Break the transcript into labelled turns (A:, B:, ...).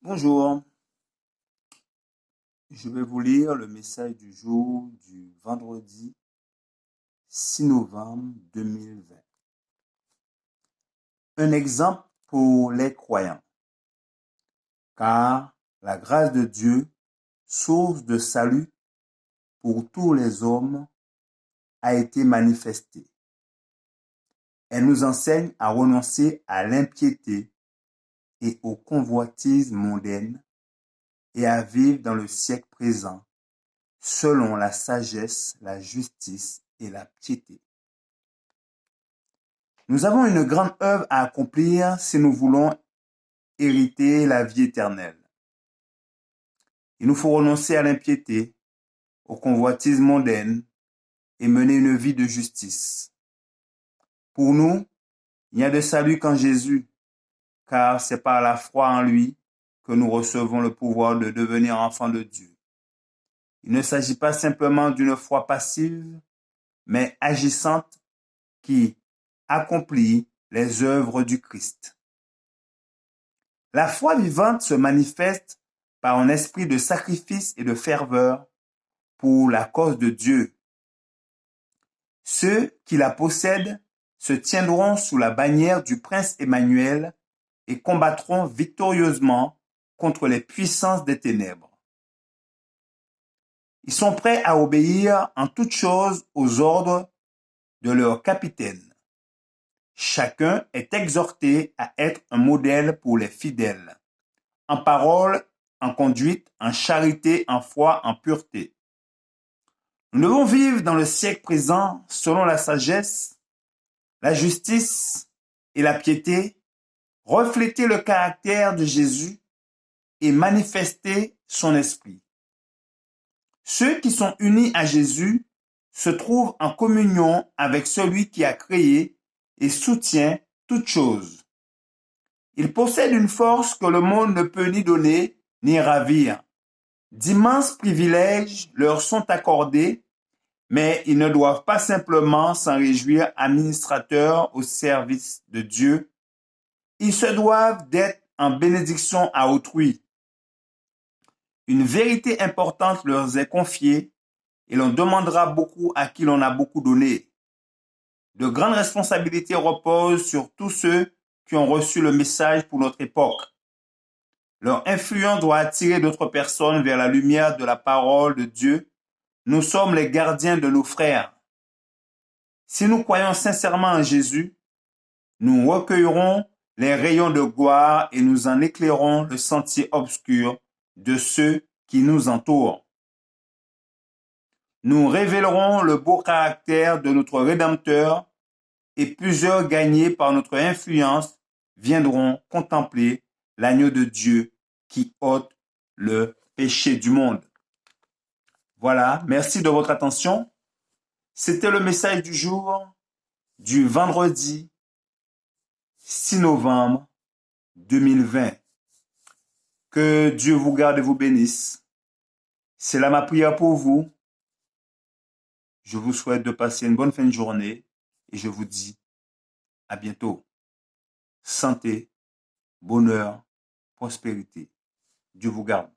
A: Bonjour, je vais vous lire le message du jour du vendredi 6 novembre 2020. Un exemple pour les croyants, car la grâce de Dieu, source de salut pour tous les hommes, a été manifestée. Elle nous enseigne à renoncer à l'impiété et aux convoitises mondaines et à vivre dans le siècle présent selon la sagesse, la justice et la piété. Nous avons une grande œuvre à accomplir si nous voulons hériter la vie éternelle. Il nous faut renoncer à l'impiété, aux convoitises mondaines et mener une vie de justice. Pour nous, il n'y a de salut qu'en Jésus, car c'est par la foi en lui que nous recevons le pouvoir de devenir enfants de Dieu. Il ne s'agit pas simplement d'une foi passive, mais agissante qui accomplit les œuvres du Christ. La foi vivante se manifeste par un esprit de sacrifice et de ferveur pour la cause de Dieu. Ceux qui la possèdent se tiendront sous la bannière du prince Emmanuel et combattront victorieusement contre les puissances des ténèbres. Ils sont prêts à obéir en toutes choses aux ordres de leur capitaine. Chacun est exhorté à être un modèle pour les fidèles, en parole, en conduite, en charité, en foi, en pureté. Nous devons vivre dans le siècle présent selon la sagesse, la justice et la piété, refléter le caractère de Jésus et manifester son esprit. Ceux qui sont unis à Jésus se trouvent en communion avec celui qui a créé et soutient toutes choses. Ils possèdent une force que le monde ne peut ni donner ni ravir. D'immenses privilèges leur sont accordés, mais ils ne doivent pas simplement s'en réjouir administrateurs au service de Dieu. Ils se doivent d'être en bénédiction à autrui. Une vérité importante leur est confiée et l'on demandera beaucoup à qui l'on a beaucoup donné. De grandes responsabilités reposent sur tous ceux qui ont reçu le message pour notre époque. Leur influence doit attirer d'autres personnes vers la lumière de la parole de Dieu. Nous sommes les gardiens de nos frères. Si nous croyons sincèrement en Jésus, nous recueillerons les rayons de gloire et nous en éclairons le sentier obscur de ceux qui nous entourent. Nous révélerons le beau caractère de notre Rédempteur et plusieurs gagnés par notre influence viendront contempler l'agneau de Dieu qui ôte le péché du monde. Voilà, merci de votre attention. C'était le message du jour du vendredi 6 novembre 2020. Que Dieu vous garde et vous bénisse. C'est là ma prière pour vous. Je vous souhaite de passer une bonne fin de journée et je vous dis à bientôt. Santé, bonheur, prospérité. Dieu vous garde.